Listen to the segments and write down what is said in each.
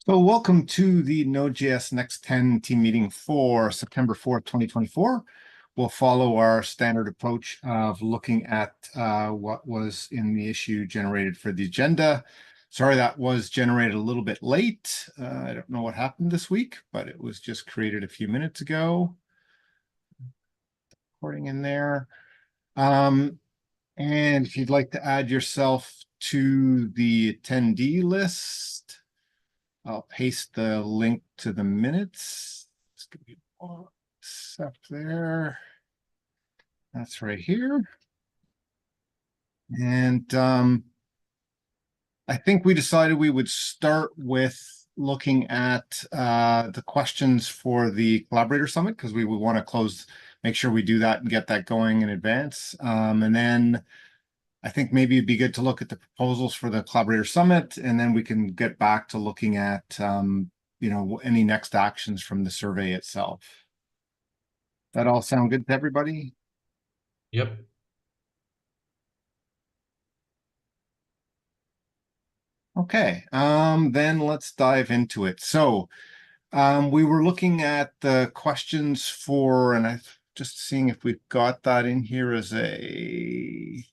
So welcome to the Node.js Next 10 team meeting for September 4th, 2024. We'll follow our standard approach of looking at what was in the issue generated for the agenda. Sorry, that was generated a little bit late. I don't know what happened this week, but it was just created a few minutes ago. Recording in there. And if you'd like to add yourself to the attendee list, I'll paste the link to the minutes. Let's give you one sec there. That's right here. And I think we decided we would start with looking at the questions for the Collaborator Summit because we would want to make sure we do that and get that going in advance. And then I think maybe it'd be good to look at the proposals for the Collaborator Summit, and then we can get back to looking at any next actions from the survey itself. That all sound good to everybody? Yep. Okay, then let's dive into it. So we were looking at the questions for, and I'm just seeing if we've got that in here as I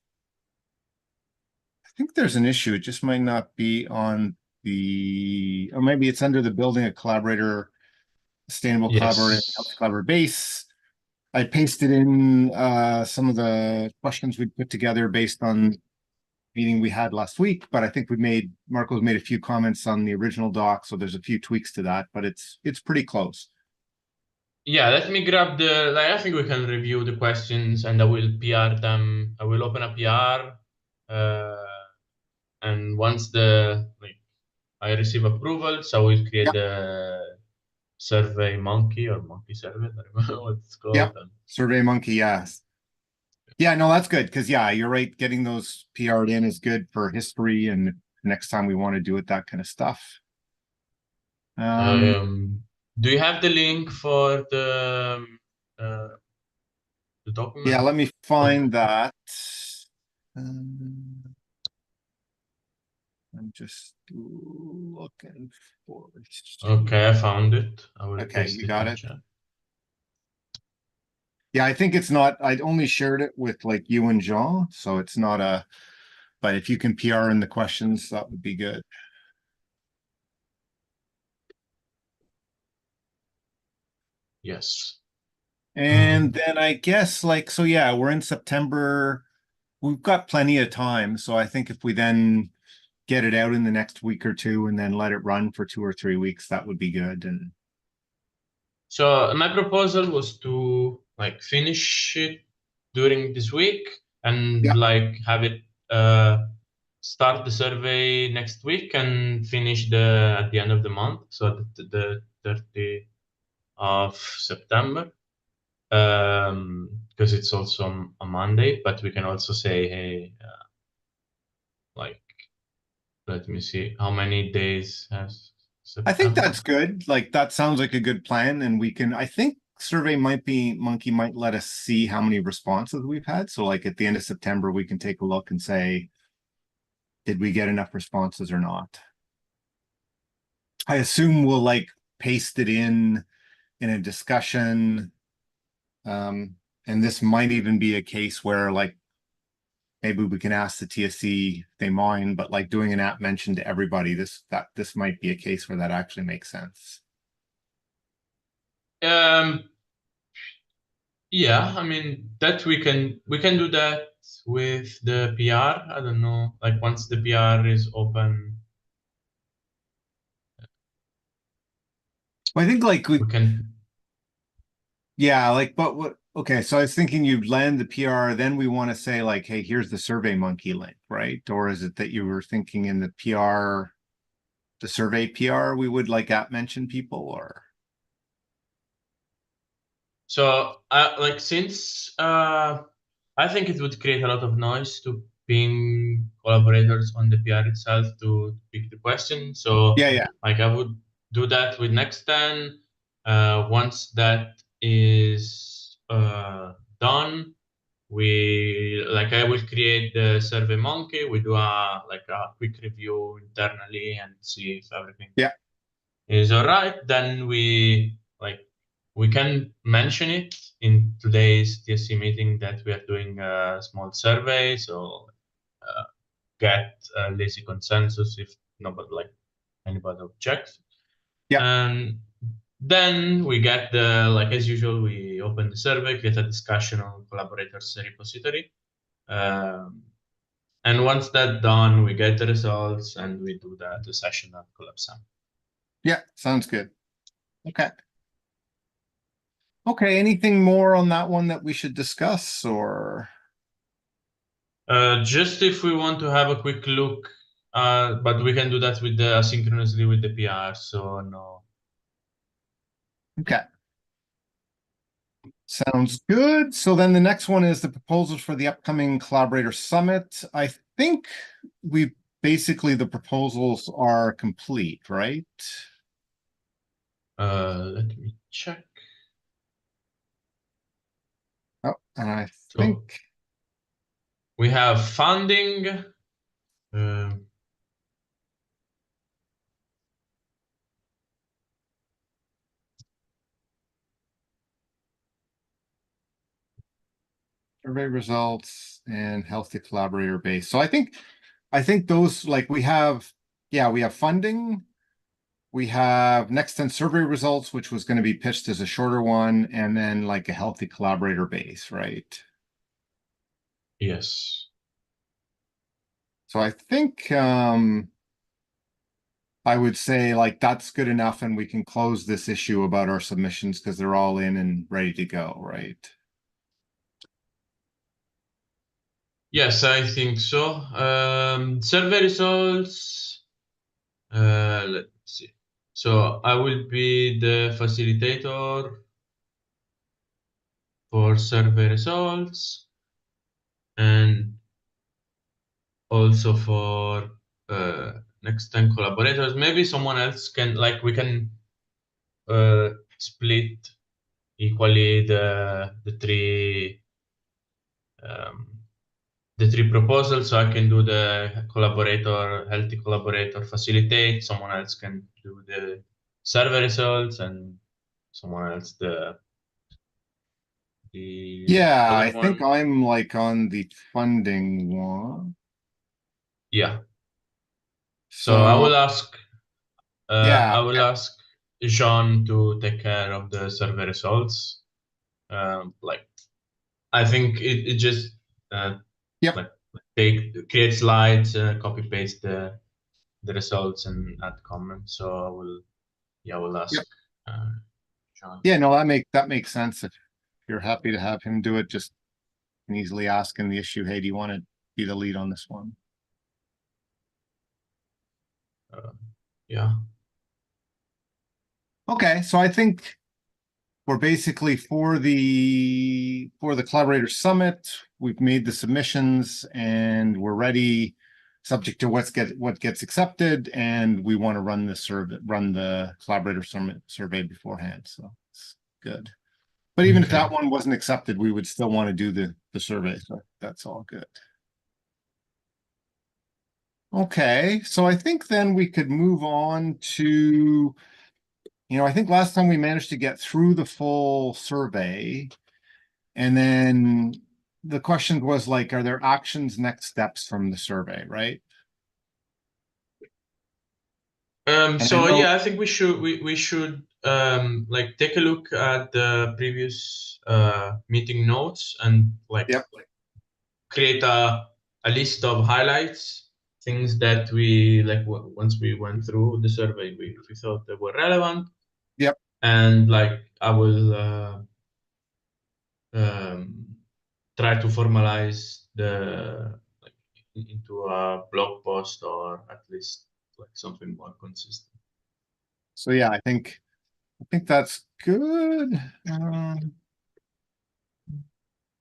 think there's an issue. It just might not be on or maybe it's under the building a collaborator, sustainable collaborator, Yes. collaborator base. I pasted in some of the questions we put together based on meeting we had last week, but I think Marco's made a few comments on the original doc, so there's a few tweaks to that, but it's pretty close. Yeah, let me grab I think we can review the questions and I will PR them. I will open a PR. And once I receive approvals, I will create Yep. the survey monkey or monkey survey. I don't remember what it's Yep. called. Survey Monkey, yes. Yeah, no, that's good because you're right. Getting those PR'd in is good for history and next time we want to do it, that kind of stuff. Do you have the link for the Yeah, document? let me find that. Um, I'm just looking for. Okay, I found it. I will Okay, paste you it got in it. chat. Yeah, I think it's not. I'd only shared it with like you and Jean, so it's not a. But if you can PR in the questions, that would be good. Yes. And then I guess we're in September. We've got plenty of time, so I think if we then get it out in the next week or two and then let it run for 2 or 3 weeks, that would be good. And So my proposal was to finish it during this week and yeah, have it start the survey next week and finish the at the end of the month, so the 30th of September. Because it's also a Monday, but we can also say, hey, like let me see how many days has I think September. that's good. Like that sounds like a good plan, and I think Survey Monkey might let us see how many responses we've had. So like at the end of September, we can take a look and say, did we get enough responses or not? I assume we'll like paste it in a discussion. And this might even be a case where like maybe we can ask the TSC if they mind, but like doing an app mention to everybody, this might be a case where that actually makes sense. Um, Yeah, I mean that we can do that with the PR. I don't know, like once the PR is open, Well, I think like we can. yeah, like, but what, okay, so I was thinking you'd land the PR, then we want to say like, hey, here's the Survey Monkey link, right? Or is it that you were thinking in the PR, the survey PR, we would like app mention people or? So, since I think it would create a lot of noise to ping collaborators on the PR itself to pick the question. So, Yeah, yeah. I would do that with Next10. Once that is done, I will create the survey monkey. We do a quick review internally and see if everything Yeah. is all right, then we can mention it in today's TSC meeting that we are doing a small survey, so get a lazy consensus if nobody anybody objects. Yeah. And then we get the, as usual, we open the survey, create a discussion on collaborators repository. And once that's done, we get the results and we do the session at Collab. Yeah, sounds good. Okay. Okay, anything more on that one that we should discuss or? Just if we want to have a quick look, but we can do that with the asynchronously with the PR, so no. Okay. Sounds good. So then the next one is the proposals for the upcoming Collaborator Summit. I think the proposals are complete, right? Let me check. Oh, and I So think we have funding. survey results and healthy collaborator base. So I think those we have funding. We have next 10 survey results, which was going to be pitched as a shorter one, and then a healthy collaborator base, right? Yes. So I think I would say that's good enough, and we can close this issue about our submissions because they're all in and ready to go, right? Yes, I think so. Survey results. Let's see. So I will be the facilitator for survey results and also for next 10 collaborators. Maybe someone else can, we can split equally um, the three proposals. So I can do the healthy collaborator facilitate. Someone else can do the survey results, and someone else the Yeah, other I think one. I'm on the funding one. Yeah. So I So will ask. yeah, I will ask Jean to take care of the survey results. I think it just yep, like create slides, copy paste the results, and add comments. So I will yep. ask Jean. Yeah, no, that makes sense. If you're happy to have him do it, just can easily ask him the issue, hey, do you want to be the lead on this one? Yeah. Okay, so I think we're basically for the collaborator summit. We've made the submissions and we're ready, subject to what gets accepted, and we want to run the collaborator summit survey beforehand. So it's good. But even if Okay. that one wasn't accepted, we would still want to do the survey. So that's all good. Okay, so I think then we could move on to, I think last time we managed to get through the full survey. And then the question was are there actions, next steps from the survey, right? And I So know, yeah, I think we should take a look at the previous meeting notes and yep, create a list of highlights, things that we once we went through the survey, we thought they were relevant. yep. And I will try to formalize into a blog post, or at least something more consistent. So yeah, I think that's good.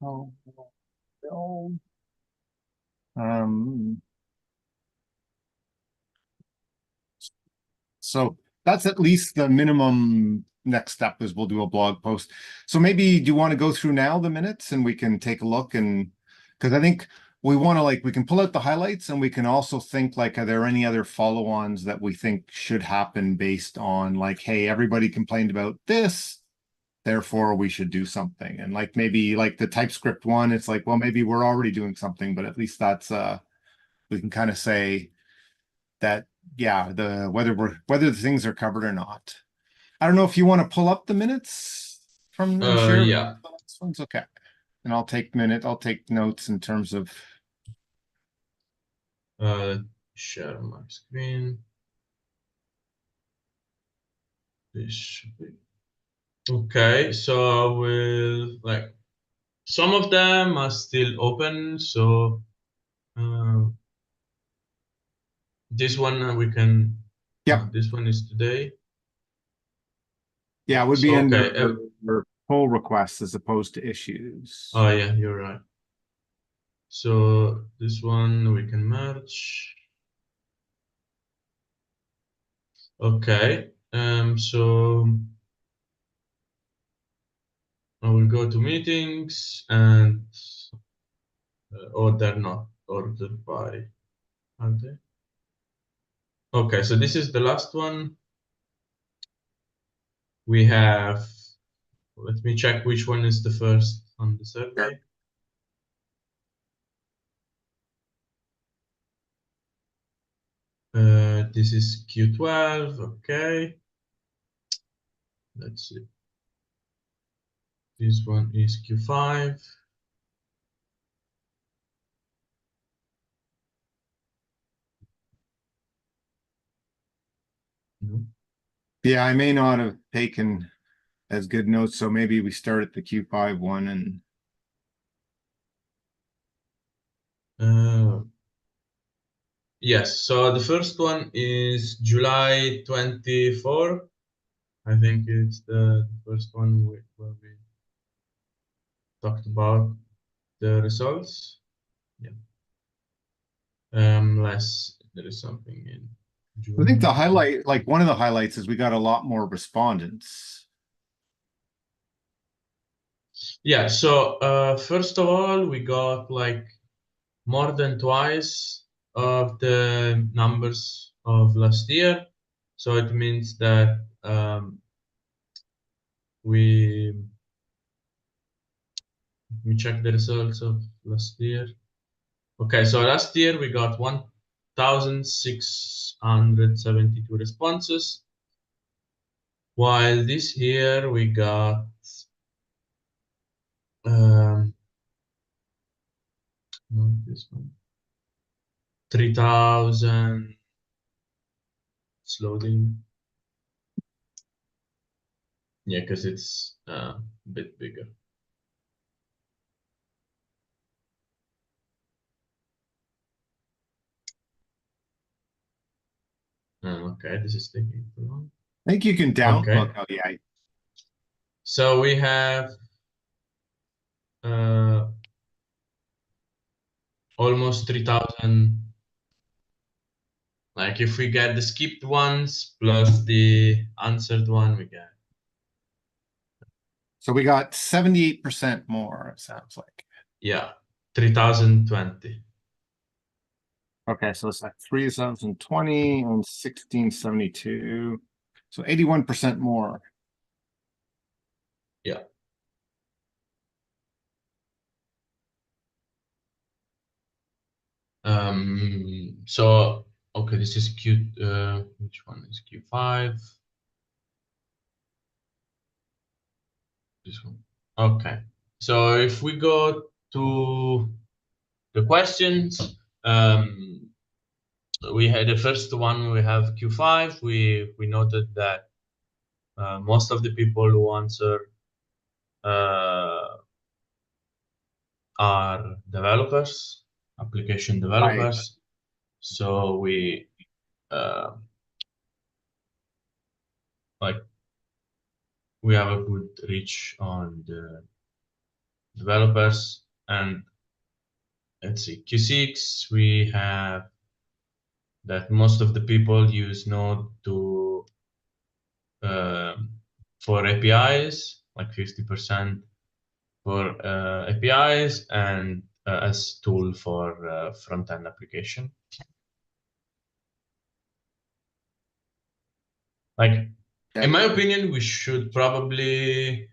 Oh, no. Um, so that's at least the minimum next step is we'll do a blog post. So maybe do you want to go through now the minutes and we can take a look, and because I think we want to we can pull out the highlights and we can also think like, are there any other follow-ons that we think should happen based on like, hey, everybody complained about this, therefore we should do something. And like maybe like the TypeScript one, it's like, well, maybe we're already doing something, but at least that's we can kind of say that, yeah, the whether the things are covered or not. I don't know if you want to pull up the minutes from and share the Yeah. next ones. Okay. And I'll take notes in terms of Share my screen. This should be okay. So I will like some of them are still open. So uh, this one we can. yep. This one is today. Yeah, it would be So under okay. pull requests as opposed to issues. Oh yeah, you're right. So this one we can merge. Okay. So I will go to meetings and or they're not ordered by, are they? Okay, so this is the last one. We have, let me check which one is the first on the survey. This is Q12, okay. Let's see. This one is Q5. No. Yeah, I may not have taken as good notes, so maybe we start at the Q5 one and Yes, so the first one is July 24. I think it's the first one where we talked about the results. Yeah. Unless there is something in I think June. the highlight, like one of the highlights is we got a lot more respondents. Yeah, so first of all, we got like more than twice of the numbers of last year. So it means that we let me check the results of last year. Okay, so last year we got 1,672 responses, while this year we got um, not this one, 3,000. It's loading. Yeah, because it's a bit bigger. Okay, this is taking too long. I think you can Okay, oh yeah. so we have uh, almost 3,000. Like if we get the skipped ones plus the answered one, we get. So we got 78% more, it sounds like. Yeah, 3,020. Okay, so it's like 3,020 and 1,672. So 81% more. Yeah. So okay, this is Q. Which one is Q5? This one. Okay. So if we go to the questions, we had the first one. We have Q5. We noted that most of the people who answer uh, are developers, application Right. developers. So we uh, like we have a good reach on the developers. And let's see, Q6, we have that most of the people use Node to for APIs, like 50% for APIs, and as tool for front-end application. Like, in my opinion, we should probably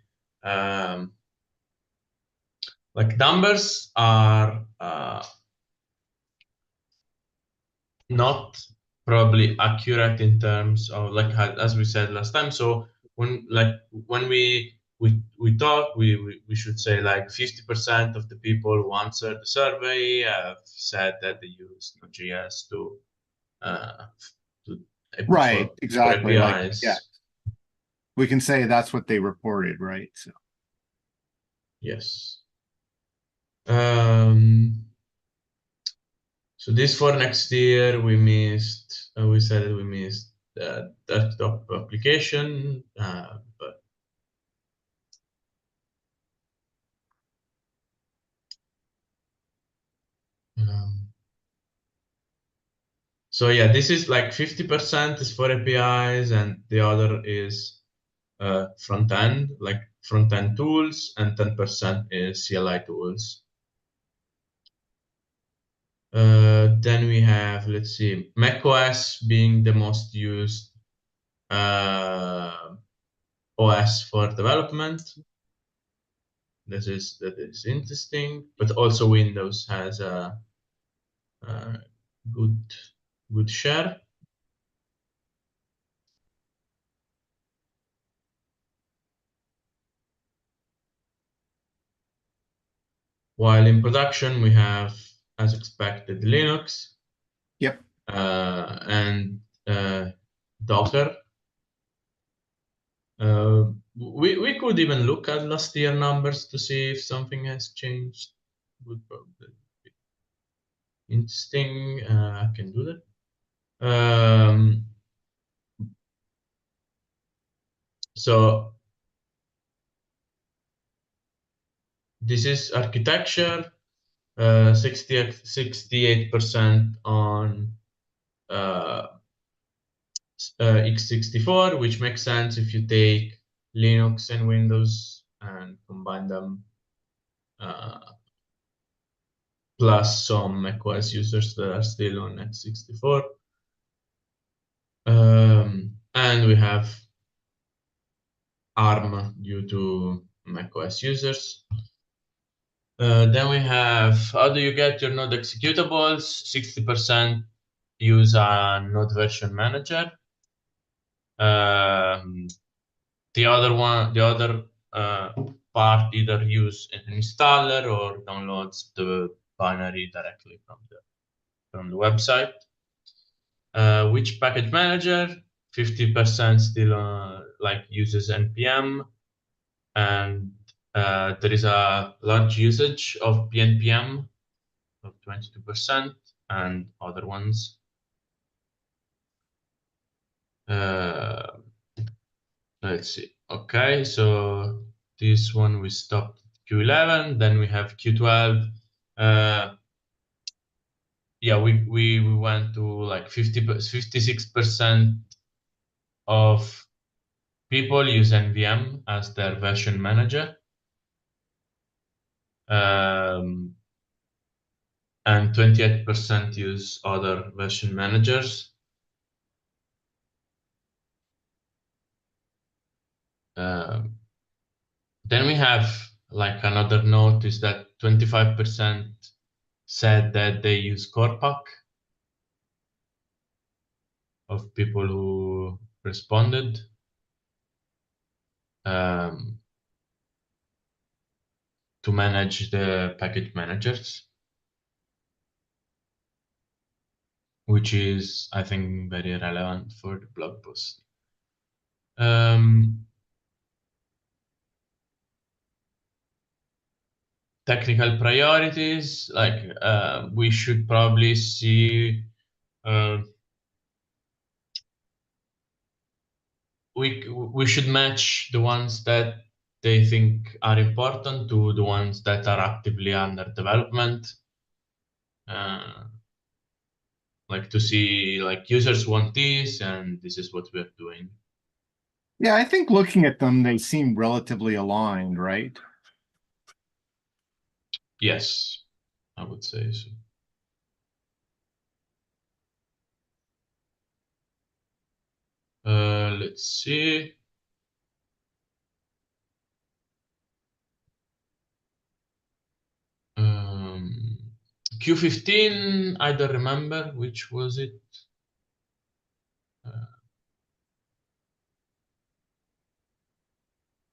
like numbers are not probably accurate in terms of like as we said last time. So when we talk, we should say like 50% of the people who answered the survey have said that they use Node.js to Right, for exactly. Like, yeah, APIs. we can say that's what they reported, right? So Yes. So this for next year, we missed. We said we missed the desktop application, but so yeah, this is like 50% is for APIs, and the other is front end, like front end tools, and 10% is CLI tools. Then we have, let's see, macOS being the most used OS for development. That is interesting, but also Windows has a good share. While in production we have, as expected, Linux. yep. And Docker. We could even look at last year numbers to see if something has changed. Would probably be interesting. I can do that. So this is architecture. 68% on x64, which makes sense if you take Linux and Windows and combine them, plus some macOS users that are still on x64. And we have ARM due to macOS users. Then we have, how do you get your Node executables? 60% use a Node version manager. The other part either use an installer or downloads the binary directly from the website. Which package manager? 50% still like uses npm, and there is a large usage of pnpm of 22% and other ones. Let's see. Okay, so this one we stopped Q11, then we have Q12. Yeah, we went to like 56% of people use NVM as their version manager. And 28% use other version managers. Then we have like another note is that 25% said that they use Corpac of people who responded. To manage the package managers, which is, I think, very relevant for the blog post. Technical priorities, like we should probably see we should match the ones that they think are important to the ones that are actively under development. Like to see like users want this and this is what we're doing. Yeah, I think looking at them, they seem relatively aligned, right? Yes. I would say so. Let's see. Q15, I don't remember which was it.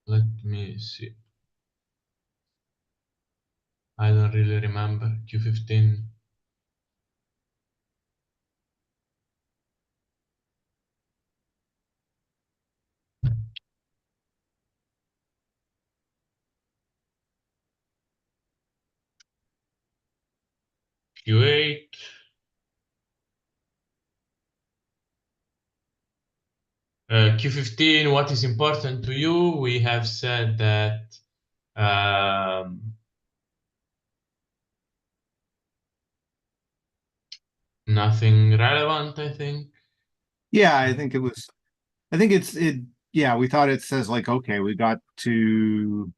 Let me see. I don't really remember Q15. Q8. Q15, what is important to you? We have said that nothing relevant, I think. Yeah, I think yeah, we thought it says like, okay, we got to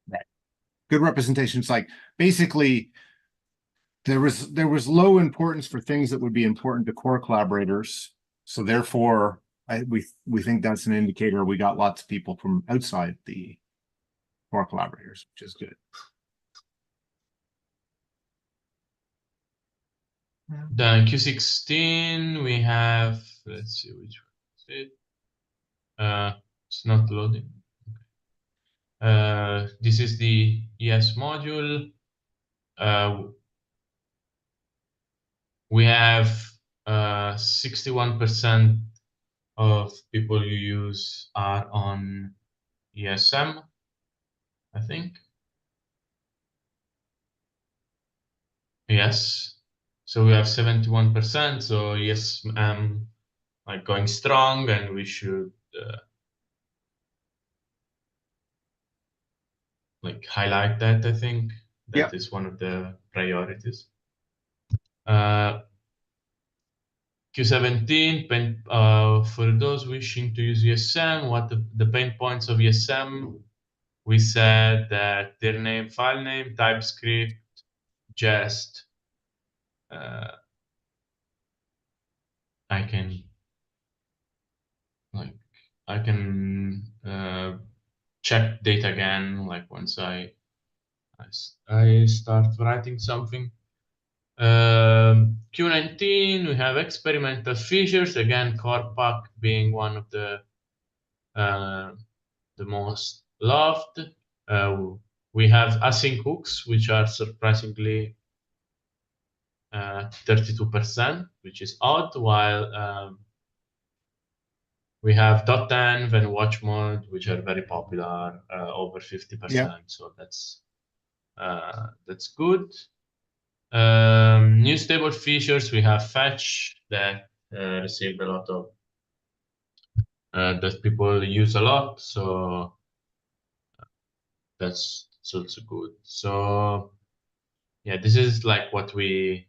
that good representation. It's like basically there was low importance for things that would be important to core collaborators. So therefore, we think that's an indicator we got lots of people from outside the core collaborators, which is good. Then Q16, we have, let's see which one is it. It's not loading. This is the ES module. We have 61% of people who use are on ESM, I think. Yes. So we have 71%. So yes, like going strong, and we should like highlight that. I think that is one of the priorities. Q17, for those wishing to use ESM, what the pain points of ESM? We said that their name, file name, TypeScript, jest. I can check data again, like once I start writing something. Q19, we have experimental features, again, Corpac being one of the most loved. We have async hooks, which are surprisingly 32%, which is odd, while we have .env and watch mode, which are very popular, over 50%. So that's good. New stable features, we have fetch that received a lot of that people use a lot. So that's also good. So yeah, this is like what we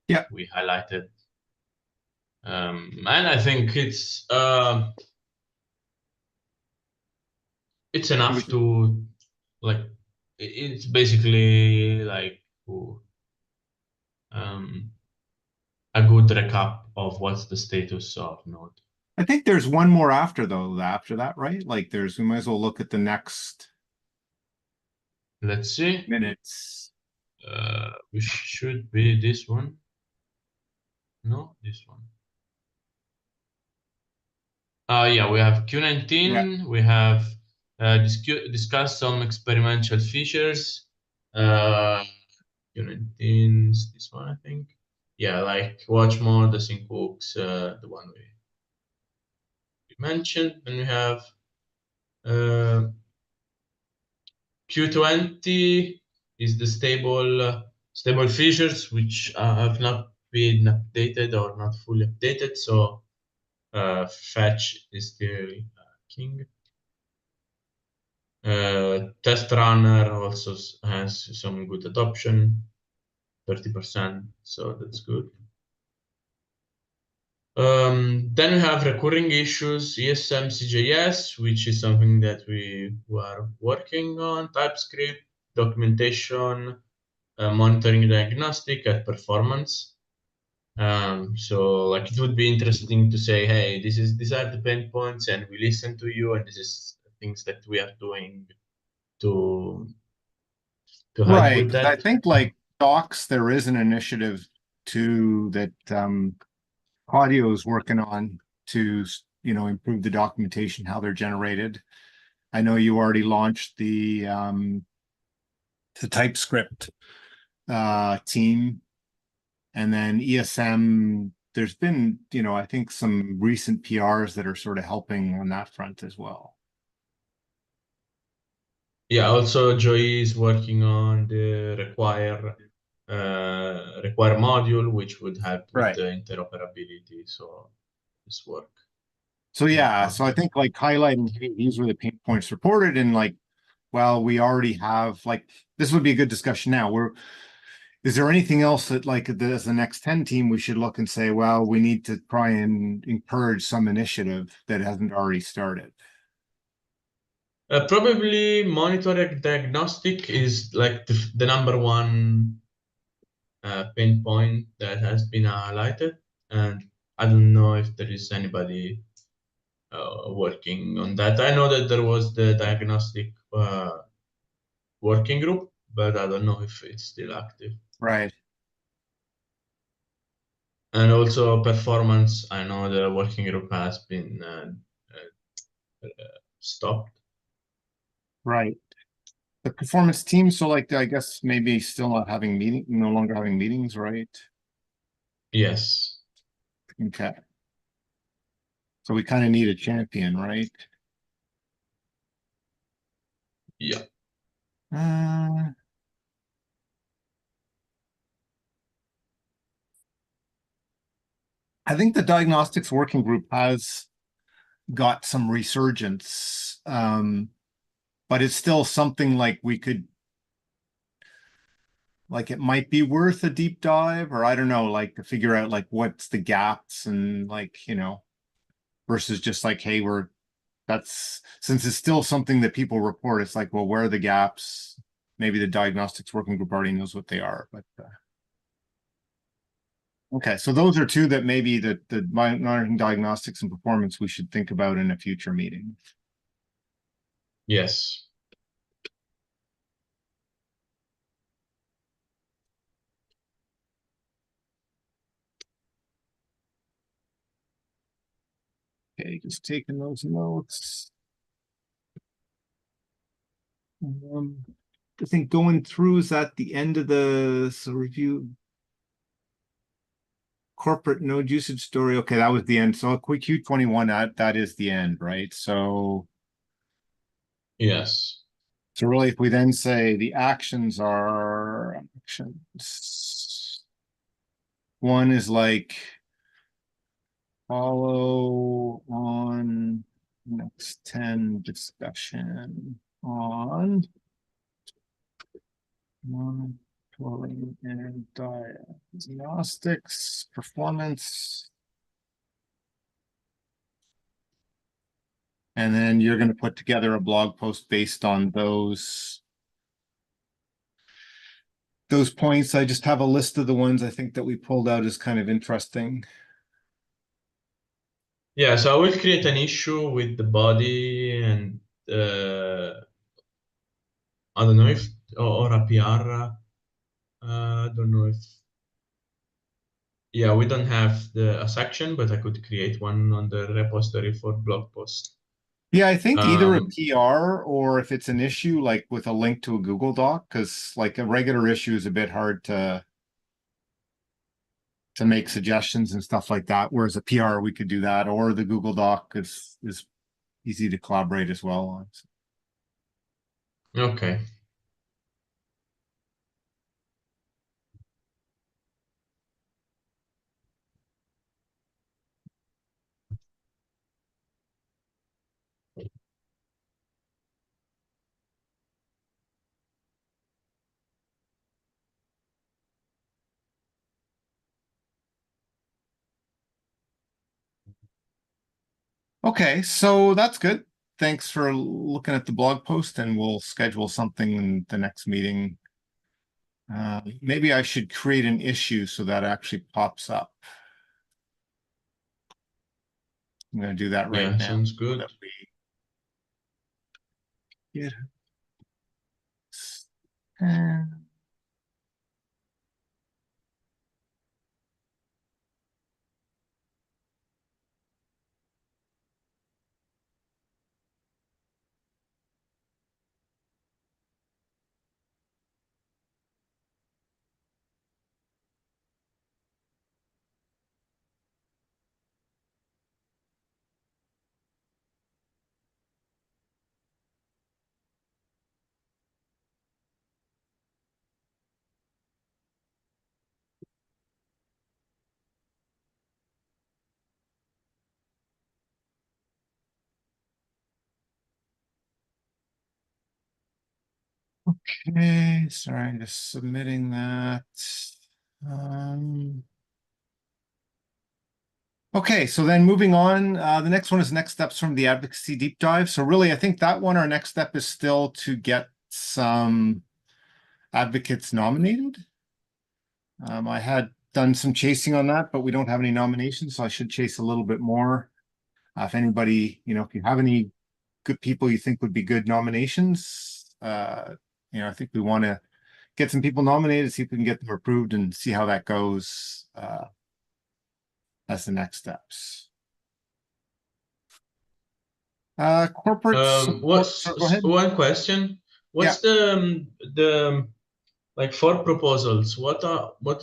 highlighted. And I think it's enough to like it's basically like a good recap of what's the status of Node. I think there's one more after that, right? Like we might as well look at the next. Let's see. Minutes. Which should be this one. No, this one. Yeah, we have Q19. Yeah. We have discussed some experimental features. Q19 is this one, I think. Yeah, like watch mode, async hooks, the one we mentioned. And we have Q20 is the stable features, which have not been updated or not fully updated. So fetch is still king. Test runner also has some good adoption, 30%. So that's good. Then we have recurring issues, ESM CJS, which is something that we are working on, TypeScript, documentation, monitoring diagnostic at performance. So like it would be interesting to say, hey, these are the pain points, and we listen to you, and this is things that we are doing to help Right, with 'cause I that. think like docs, there is an initiative to that Audio's working on to, improve the documentation, how they're generated. I know you already launched the TypeScript team, and then ESM. There's been, I think some recent PRs that are sort of helping on that front as well. Yeah, also Joy is working on the require module, which would help with Right. the interoperability. So this work So yeah, on so I that. think like highlighting, hey, these were the pain points reported, and like, well, we already have like this would be a good discussion now. Is there anything else that like as the next 10 team we should look and say, well, we need to try and encourage some initiative that hasn't already started? Probably monitoring diagnostic is like the number one pain point that has been highlighted, and I don't know if there is anybody working on that. I know that there was the diagnostic working group, but I don't know if it's still active. Right, And also performance, I know the working group has been stopped. right. The performance team, so like I guess maybe still not having no longer having meetings, right? Yes. Okay. So we kind of need a champion, right? Yeah. Uh, I think the diagnostics working group has got some resurgence. But it's still something like we could like it might be worth a deep dive, or I don't know, like to figure out like what's the gaps and like, versus just like, hey, that's since it's still something that people report, it's like, well, where are the gaps? Maybe the diagnostics working group already knows what they are, but okay, so those are two that maybe the monitoring diagnostics and performance we should think about in a future meeting. Yes. Okay, just taking those notes. I think going through is at the end of the review corporate node usage story. Okay, that was the end. So a quick Q21, that is the end, right? Yes. So really, if we then say the actions are actions, one is like follow on next 10 discussion on monitoring and diagnostics performance. And then you're going to put together a blog post based on those points. I just have a list of the ones I think that we pulled out as kind of interesting. Yeah, so I will create an issue with the body and uh, I don't know if or a PR. I don't know if yeah, we don't have a section, but I could create one on the repository for blog post. Yeah, I think either a Um, PR or if it's an issue like with a link to a Google Doc, because like a regular issue is a bit hard to make suggestions and stuff like that. Whereas a PR, we could do that, or the Google Doc is easy to collaborate as well on. okay. Okay, so that's good. Thanks for looking at the blog post, and we'll schedule something in the next meeting Maybe I should create an issue so that actually pops up. I'm going to do that right Yeah, now sounds so good. that we get. Okay, sorry, I'm just submitting that. Um, okay, so then moving on, the next one is next steps from the advocacy deep dive. So really, I think that one, our next step is still to get some advocates nominated. I had done some chasing on that, but we don't have any nominations, so I should chase a little bit more. If anybody, if you have any good people you think would be good nominations, I think we want to get some people nominated, see if we can get them approved and see how that goes as the next steps. Corporate support. What's So go ahead. one question? Yeah, What's the like for proposals? What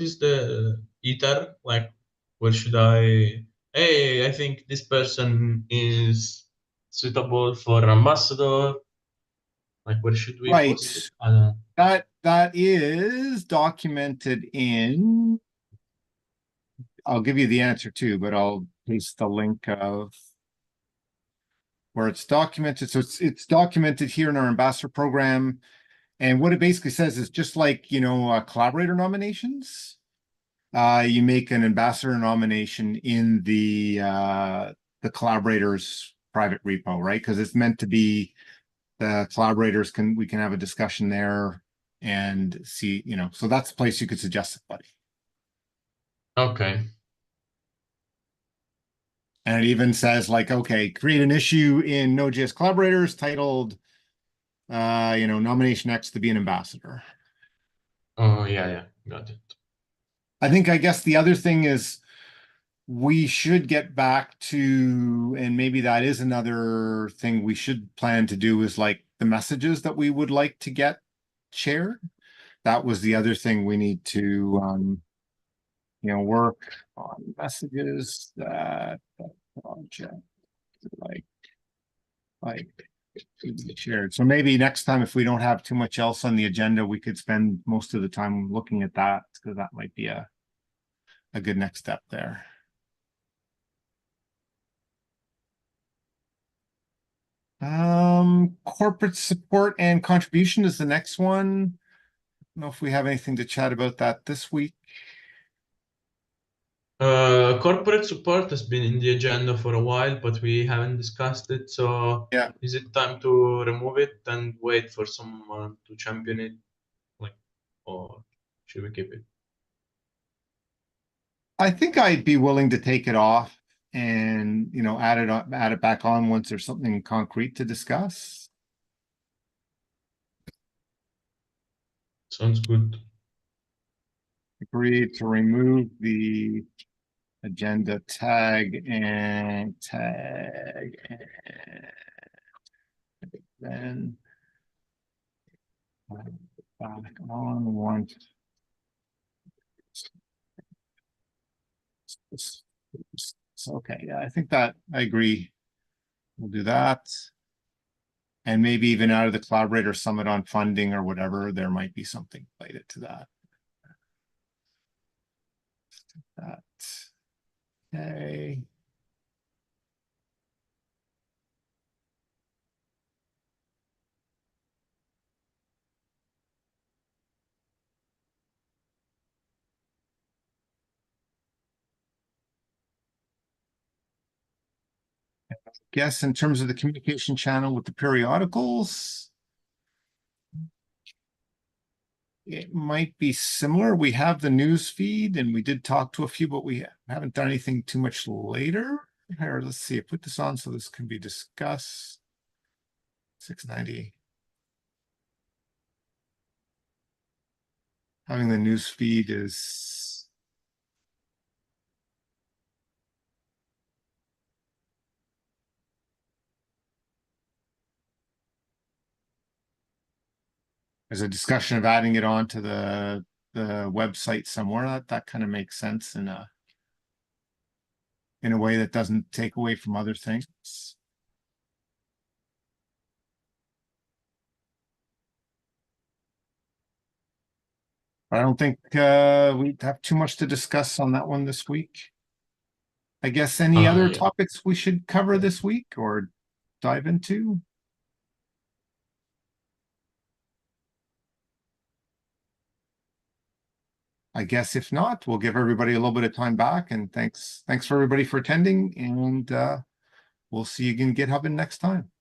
is the ether like? Where should I? Hey, I think this person is suitable for ambassador. Like, where should we right. post it? I don't know. That is documented in. I'll give you the answer too, but I'll paste the link of where it's documented. So it's documented here in our ambassador program. And what it basically says is just like, collaborator nominations, you make an ambassador nomination in the collaborators private repo, right? Because it's meant to be the collaborators we can have a discussion there and see, so that's the place you could suggest somebody. Okay. And it even says like, okay, create an issue in Node.js collaborators titled, nomination X to be an ambassador. Oh yeah, yeah, got it. I guess the other thing is we should get back to, and maybe that is another thing we should plan to do is like the messages that we would like to get shared. That was the other thing we need to, work on messages that project like like should be shared. So maybe next time, if we don't have too much else on the agenda, we could spend most of the time looking at that because that might be a good next step there. Corporate support and contribution is the next one. I don't know if we have anything to chat about that this week. Corporate support has been in the agenda for a while, but we haven't discussed it. So, Yeah, is it time to remove it and wait for someone to champion it? Like, or should we keep it? I think I'd be willing to take it off and add it back on once there's something concrete to discuss. Sounds good. Agreed to remove the agenda tag and then back on once. Okay, yeah, I think that I agree. We'll do that. And maybe even out of the collaborator summit on funding or whatever, there might be something related to that. That. Okay. Guess in terms of the communication channel with the periodicals, it might be similar. We have the news feed and we did talk to a few, but we haven't done anything too much later. Here, let's see, I put this on so this can be discussed. 690. Having the news feed is. There's a discussion of adding it onto the website somewhere. That kind of makes sense in a way that doesn't take away from other things. I don't think we have too much to discuss on that one this week. I guess any other Yeah. topics we should cover this week or dive into? I guess if not, we'll give everybody a little bit of time back, and thanks for everybody for attending, and we'll see you again GitHub in next time.